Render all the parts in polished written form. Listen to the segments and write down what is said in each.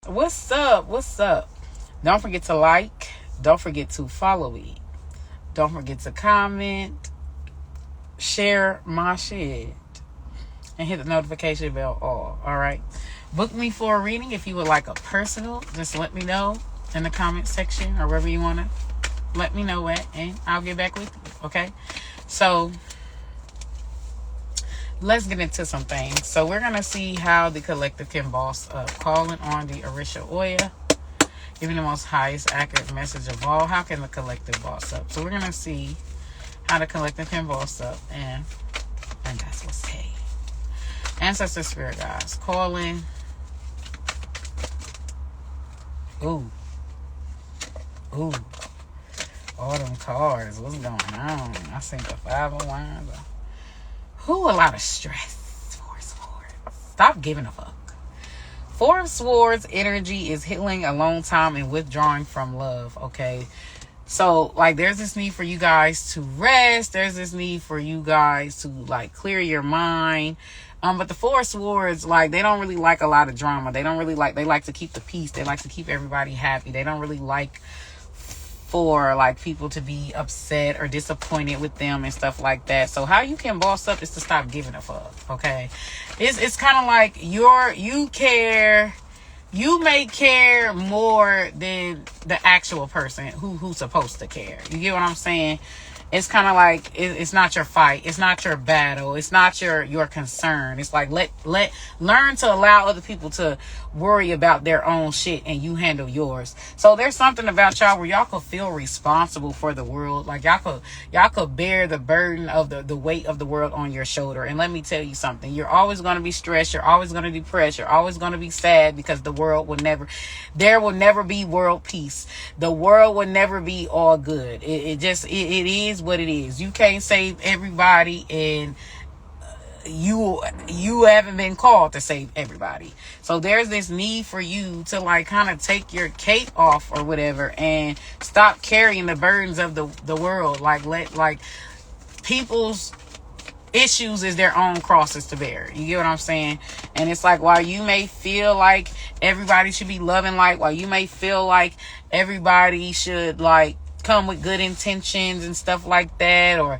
What's up? What's up? Don't forget to like. Don't forget to follow me. Don't forget to comment, share my shit, and hit the notification bell all right? Book me for a reading if you would like a personal. Just let me know in the comment section or wherever you want to let me know at, and I'll get back with you, okay? So let's get into some things. So we're going to see how the collective can boss up. Calling on the Orisha Oya, giving the most highest accurate message of all. How can the collective boss up? So we're going to see how the collective can boss up, and that's what's hey. Ancestor spirit guides, calling. Ooh. All them cards. What's going on? I think the 5 of Wands. A lot of stress. 4 of Swords. Stop giving a fuck. 4 of Swords energy is healing alone time and withdrawing from love, okay? So, like, there's this need for you guys to rest. There's this need for you guys to, like, clear your mind. But the 4 of Swords, like, they don't really like a lot of drama. They like to keep the peace. They like to keep everybody happy. They don't really like for, like, people to be upset or disappointed with them and stuff like that. So how you can boss up is to stop giving a fuck, okay? It's kind of like you may care more than the actual person who's supposed to care. You get what I'm saying? It's kind of like it's not your fight, it's not your battle, it's not your concern. It's like learn to allow other people to worry about their own shit and you handle yours. So there's something about y'all where y'all could feel responsible for the world. Like y'all could bear the burden of the weight of the world on your shoulder. And let me tell you something, you're always going to be stressed, you're always going to be depressed, you're always going to be sad, because there will never be world peace. The world will never be all good. It is what it is. You can't save everybody, and you haven't been called to save everybody. So there's this need for you to, like, kind of take your cape off or whatever and stop carrying the burdens of the world. Like people's issues is their own crosses to bear. You get what I'm saying? And it's like, while you may feel like everybody should be loving light, while you may feel like everybody should, like, come with good intentions and stuff like that, or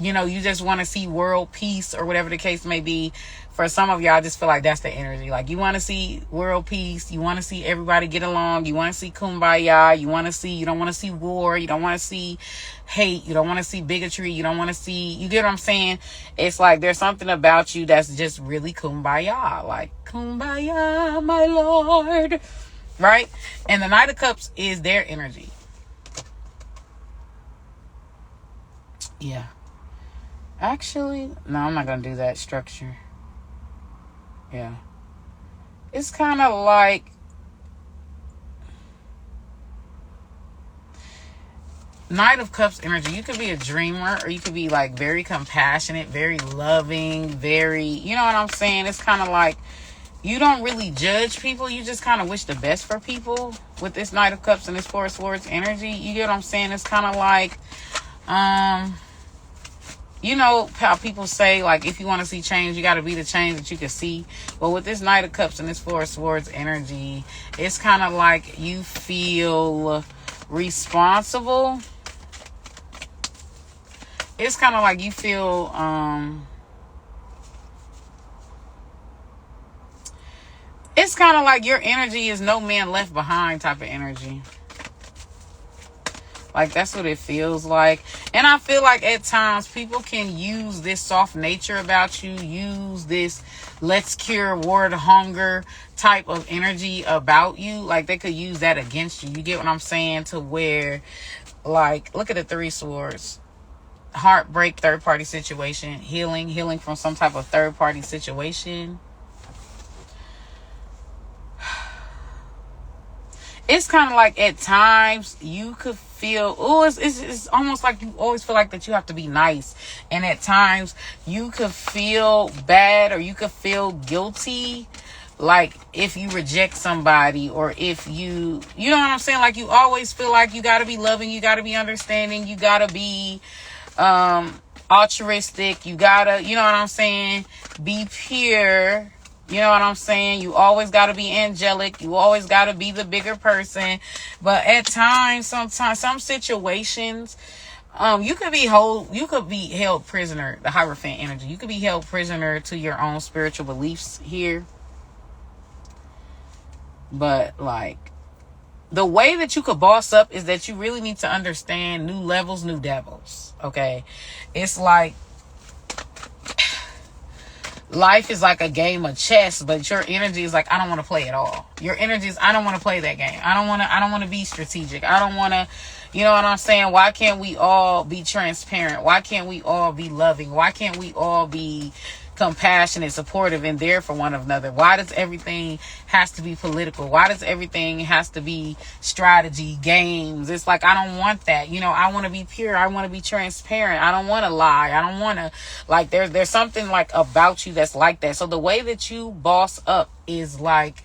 you just want to see world peace or whatever the case may be. For some of y'all, I just feel like that's the energy. Like, you want to see world peace, you want to see everybody get along, you want to see kumbaya, you don't want to see war, you don't want to see hate, you don't want to see bigotry, you don't want to see, you get what I'm saying? It's like there's something about you that's just really kumbaya, like, kumbaya, my lord, right? And the Knight of Cups is their energy. Yeah. Actually, no, I'm not going to do that structure. Yeah. It's kind of like Knight of Cups energy. You could be a dreamer, or you could be, like, very compassionate, very loving, very, you know what I'm saying? It's kind of like you don't really judge people. You just kind of wish the best for people with this Knight of Cups and this 4 of Swords energy. You get what I'm saying? It's kind of like, you know how people say, like, if you want to see change, you got to be the change that you can see. Well, with this Knight of Cups and this 4 of Swords energy, it's kind of like you feel responsible. It's kind of like you feel, it's kind of like your energy is no man left behind type of energy. Like, that's what it feels like. And I feel like at times people can use this soft nature about you, use this let's cure world hunger type of energy about you. Like, they could use that against you. You get what I'm saying? To where, like, look at the 3 swords. Heartbreak, third party situation, healing from some type of third party situation. It's kind of like at times you could feel, it's almost like you always feel like that you have to be nice. And at times you could feel bad, or you could feel guilty, like if you reject somebody, or if you know what I'm saying? Like, you always feel like you got to be loving, you got to be understanding, you got to be altruistic, you got to, you know what I'm saying? Be pure. You know what I'm saying? You always got to be angelic. You always got to be the bigger person. But at times, sometimes, some situations, you could be held prisoner, the Hierophant energy. You could be held prisoner to your own spiritual beliefs here. But like, the way that you could boss up is that you really need to understand new levels, new devils. Okay. It's like, life is like a game of chess, but your energy is like, I don't want to play at all. Your energy is, I don't want to play that game. I don't want to be strategic. I don't want to, you know what I'm saying? Why can't we all be transparent? Why can't we all be loving? Why can't we all be compassionate, supportive, and there for one another? Why does everything has to be political? Why does everything has to be strategy, games? It's like, I don't want that. You know, I want to be pure. I want to be transparent. I don't want to lie. I don't want to, like, there's something like about you that's like that. So the way that you boss up is like,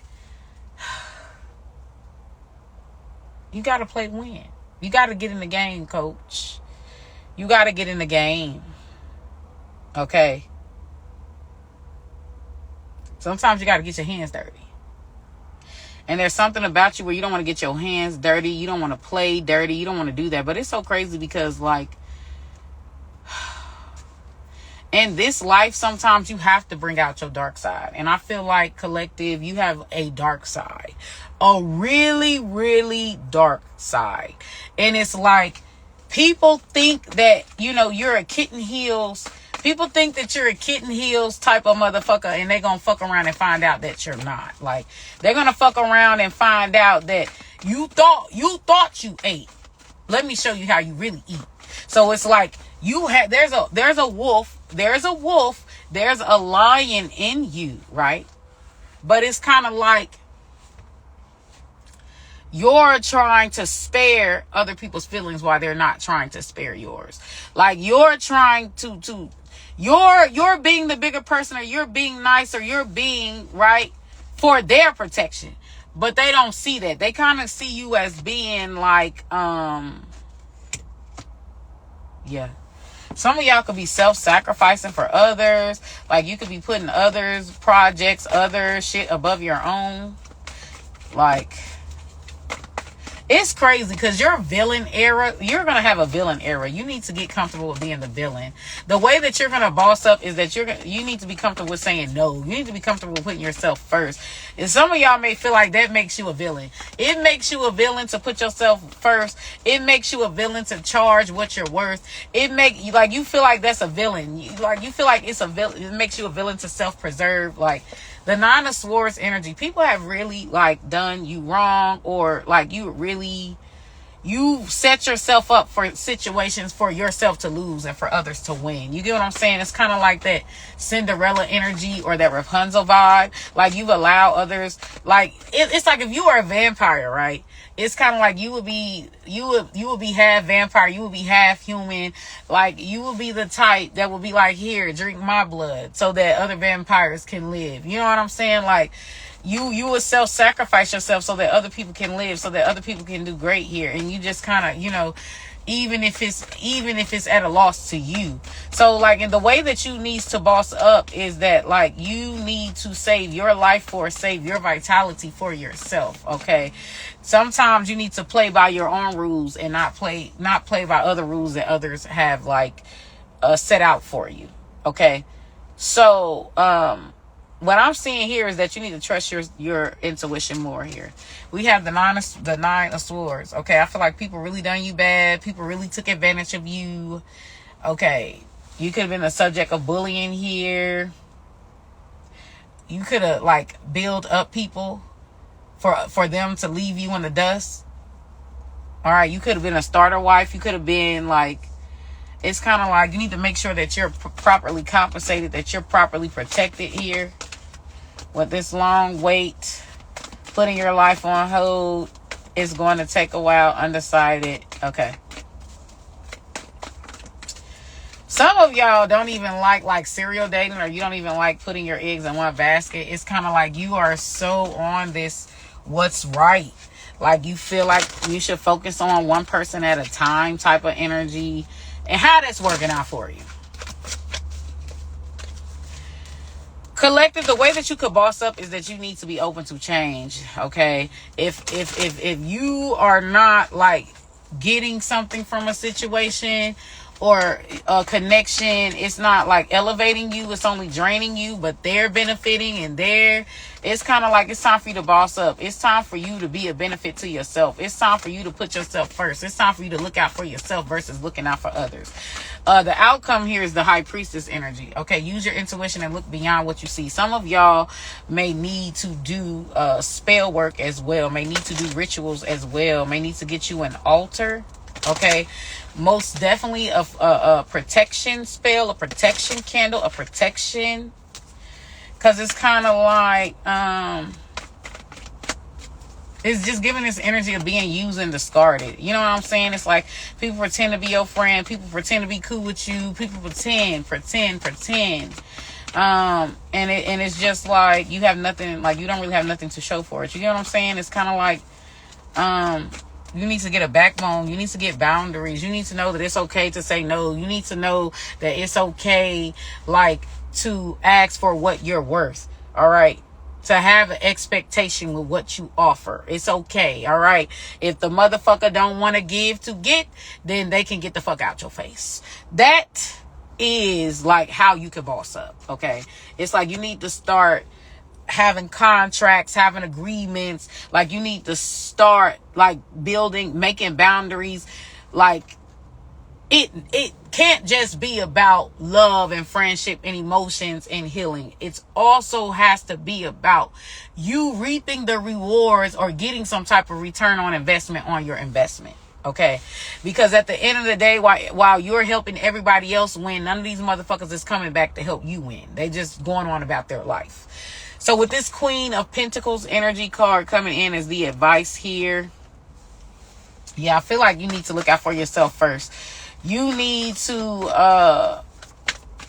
you got to play to win. You got to get in the game, coach. You got to get in the game. Okay. Sometimes you got to get your hands dirty. And there's something about you where you don't want to get your hands dirty. You don't want to play dirty. You don't want to do that. But it's so crazy because, like, in this life, sometimes you have to bring out your dark side. And I feel like, collective, you have a dark side. A really, really dark side. And it's like, people think that, you know, you're a kitten heels. People think that you're a kitten heels type of motherfucker, and they're going to fuck around and find out that you're not. Like, they're going to fuck around and find out that you thought you ate. Let me show you how you really eat. So it's like, there's a wolf, there's a lion in you, right? But it's kind of like, you're trying to spare other people's feelings while they're not trying to spare yours. Like, you're trying to you're being the bigger person, or you're being nice, or you're being right for their protection. But they don't see that. They kind of see you as being like, yeah. Some of y'all could be self-sacrificing for others. Like, you could be putting others' projects, other shit above your own. Like, it's crazy because your villain era, you're going to have a villain era. You need to get comfortable with being the villain. The way that you're going to boss up is that you need to be comfortable with saying no. You need to be comfortable with putting yourself first. And some of y'all may feel like that makes you a villain. It makes you a villain to put yourself first. It makes you a villain to charge what you're worth. You feel like that's a villain. You feel like it's a villain. It makes you a villain to self-preserve. Like, the Nine of Swords energy, people have really, like, done you wrong, or, like, you set yourself up for situations for yourself to lose and for others to win. You get what I'm saying? It's kind of like that Cinderella energy or that Rapunzel vibe. Like, you've allowed others, like, it's like if you are a vampire, right? It's kind of like you would be half vampire, you would be half human. Like, you would be the type that would be like, here, drink my blood so that other vampires can live. You know what I'm saying? Like, you would self-sacrifice yourself so that other people can live, so that other people can do great here. And you just kind of, you know, even if it's at a loss to you. So, like, in the way that you need to boss up is that, like, you need to save your life force, save your vitality for yourself. Okay. Sometimes you need to play by your own rules and not play by other rules that others have, like, set out for you. Okay. So, what I'm seeing here is that you need to trust your intuition more here. We have the nine of swords. Okay, I feel like people really done you bad. People really took advantage of you. Okay, you could have been the subject of bullying here. You could have, like, built up people for them to leave you in the dust. All right, you could have been a starter wife. You could have been, like, it's kind of like you need to make sure that you're properly compensated, that you're properly protected here. With this long wait, putting your life on hold is going to take a while, undecided. Okay. Some of y'all don't even like serial dating, or you don't even like putting your eggs in one basket. It's kind of like you are so on this what's right. Like, you feel like you should focus on one person at a time type of energy. And how that's working out for you. Collective, the way that you could boss up is that you need to be open to change. Okay. If you are not like getting something from a situation or a connection, it's not like elevating you, it's only draining you, but they're benefiting and it's kind of like it's time for you to boss up. It's time for you to be a benefit to yourself. It's time for you to put yourself first. It's time for you to look out for yourself versus looking out for others. The outcome here is the High Priestess energy. Okay, use your intuition and look beyond what you see. Some of y'all may need to do spell work as well, may need to do rituals as well, may need to get you an altar. Okay, most definitely a protection spell, a protection candle, a protection, because it's kind of like it's just giving this energy of being used and discarded. You know what I'm saying? It's like people pretend to be your friend, people pretend to be cool with you, people pretend, and it's just like you have nothing, like you don't really have nothing to show for it. You get what I'm saying? It's kind of like you need to get a backbone. You need to get boundaries. You need to know that it's okay to say no. You need to know that it's okay, like, to ask for what you're worth. All right. To have an expectation with what you offer. It's okay. All right. If the motherfucker don't want to give to get, then they can get the fuck out your face. That is like how you can boss up. Okay. It's like you need to start having contracts, having agreements. Like you need to start like building, making boundaries. Like it can't just be about love and friendship and emotions and healing. It also has to be about you reaping the rewards or getting some type of return on investment on your investment. Okay, because at the end of the day, while you're helping everybody else win, none of these motherfuckers is coming back to help you win. They just going on about their life. So with this Queen of Pentacles energy card coming in as the advice here, yeah, I feel like you need to look out for yourself first. You need to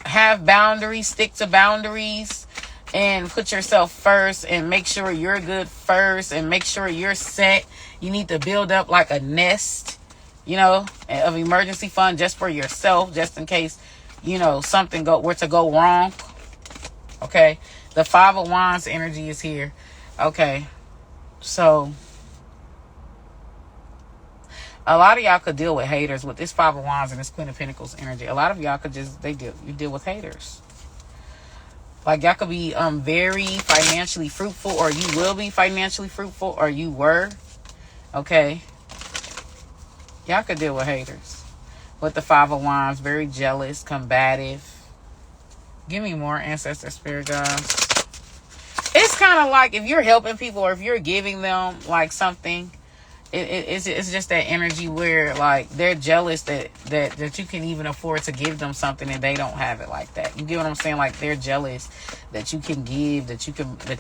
have boundaries, stick to boundaries, and put yourself first and make sure you're good first and make sure you're set. You need to build up like a nest, you know, of emergency fund just for yourself, just in case, you know, something were to go wrong. Okay. The Five of Wands energy is here. Okay. So a lot of y'all could deal with haters with this Five of Wands and this Queen of Pentacles energy. A lot of y'all could just, you deal with haters. Like y'all could be very financially fruitful, or you will be financially fruitful, or you were. Okay. Y'all could deal with haters. With the Five of Wands, very jealous, combative. Give me more, ancestor spirit guides. It's kind of like if you're helping people or if you're giving them like something, it's just that energy where like they're jealous that you can even afford to give them something and they don't have it like that. You get what I'm saying? Like they're jealous that you can give, that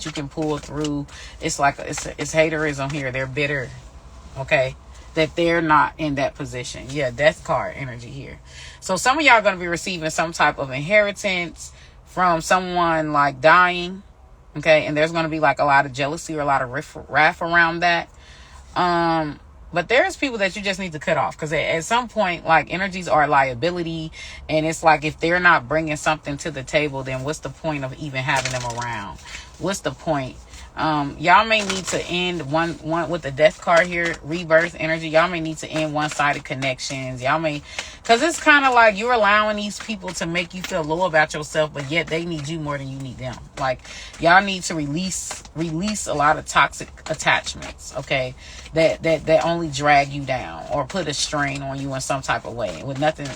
you can pull through. It's like it's haterism here. They're bitter. Okay. That they're not in that position. Yeah, death card energy here. So some of y'all are going to be receiving some type of inheritance from someone like dying. Okay, and there's going to be like a lot of jealousy or a lot of wrath around that. But there's people that you just need to cut off, because at some point, like, energies are a liability, and it's like if they're not bringing something to the table, then what's the point of even having them around? What's the point? Y'all may need to end one with the death card here, rebirth energy. Y'all may need to end one-sided connections. Y'all may, because it's kind of like you're allowing these people to make you feel low about yourself, but yet they need you more than you need them. Like y'all need to release a lot of toxic attachments, okay, that only drag you down or put a strain on you in some type of way with nothing.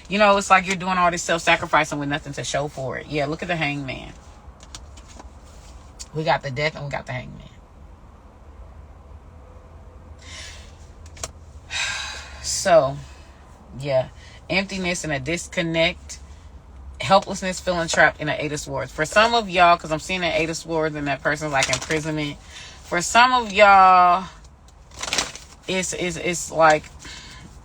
You know, it's like you're doing all this self-sacrificing with nothing to show for it. Yeah, look at the Hangman. We got the Death and we got the Hangman. So, yeah. Emptiness and a disconnect. Helplessness, feeling trapped in an Eight of Swords. For some of y'all, because I'm seeing an Eight of Swords and that person's like imprisonment. For some of y'all, it's like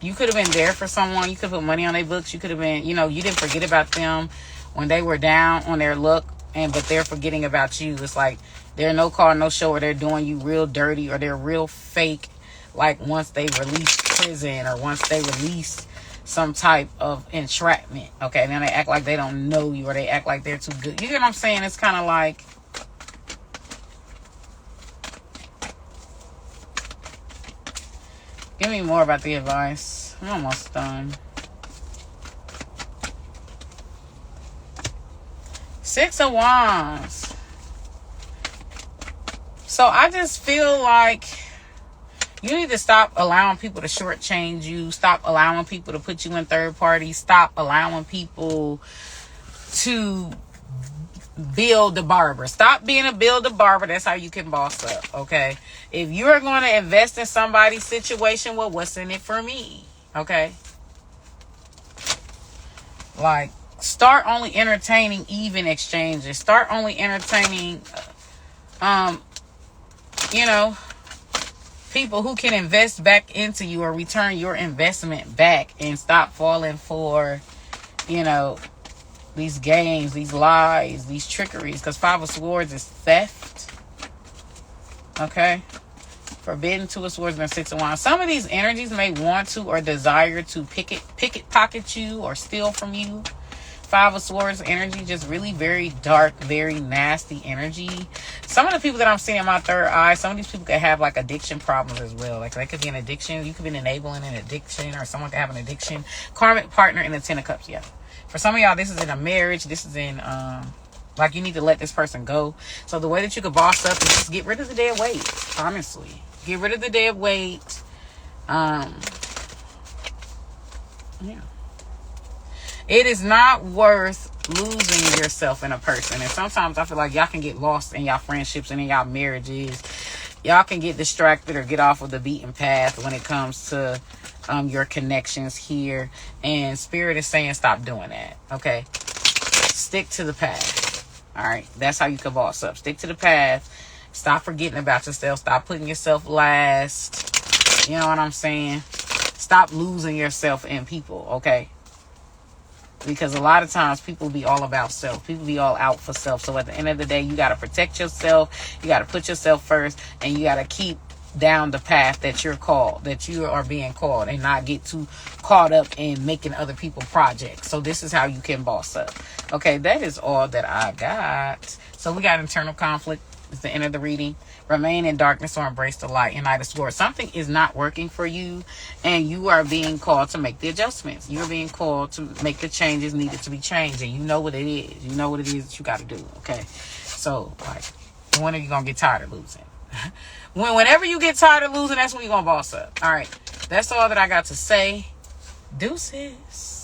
you could have been there for someone. You could put money on their books. You could have been, you know, you didn't forget about them when they were down on their luck. But they're forgetting about you. It's like they're no call, no show, or they're doing you real dirty, or they're real fake. Like once they release prison, or once they release some type of entrapment. Okay, then they act like they don't know you, or they act like they're too good. You get what I'm saying? It's kind of like, give me more about the advice. I'm almost done. 6 of Wands. So I just feel like you need to stop allowing people to shortchange you. Stop allowing people to put you in third party. Stop allowing people to build the barber. Stop being a build the barber. That's how you can boss up, okay? If you're going to invest in somebody's situation, well, what's in it for me? Okay? Like, start only entertaining even exchanges. Start only entertaining, you know, people who can invest back into you or return your investment back, and stop falling for, you know, these games, these lies, these trickeries. Because 5 of Swords is theft. Okay? Forbidden 2 of Swords and 6 of Wands. Some of these energies may want to or desire to picket pocket you or steal from you. 5 of Swords energy, just really very dark, very nasty energy. Some of the people that I'm seeing in my third eye, some of these people could have like addiction problems as well. Like, that could be an addiction. You could be enabling an addiction, or someone could have an addiction. Karmic partner in the 10 of Cups. Yeah. For some of y'all, this is in a marriage. This is in, like, you need to let this person go. So the way that you could boss up is just get rid of the dead weight. Honestly. Get rid of the dead weight. Yeah. It is not worth losing yourself in a person. And sometimes I feel like y'all can get lost in y'all friendships and in y'all marriages. Y'all can get distracted or get off of the beaten path when it comes to your connections here. And Spirit is saying stop doing that. Okay? Stick to the path. Alright? That's how you can boss up. Stick to the path. Stop forgetting about yourself. Stop putting yourself last. You know what I'm saying? Stop losing yourself in people. Okay? Because a lot of times people be all about self. People be all out for self. So at the end of the day, you got to protect yourself. You got to put yourself first. And you got to keep down the path that you're called, that you are being called, and not get too caught up in making other people projects. So this is how you can boss up. Okay, that is all that I got. So we got internal conflict. It's the end of the reading. Remain in darkness or embrace the light. And Knight of Swords. Something is not working for you, and you are being called to make the adjustments. You're being called to make the changes needed to be changed, and you know what it is. You know what it is that you got to do. Okay, so like, when are you gonna get tired of losing? Whenever you get tired of losing, that's when you're gonna boss up. All right, that's all that I got to say. Deuces.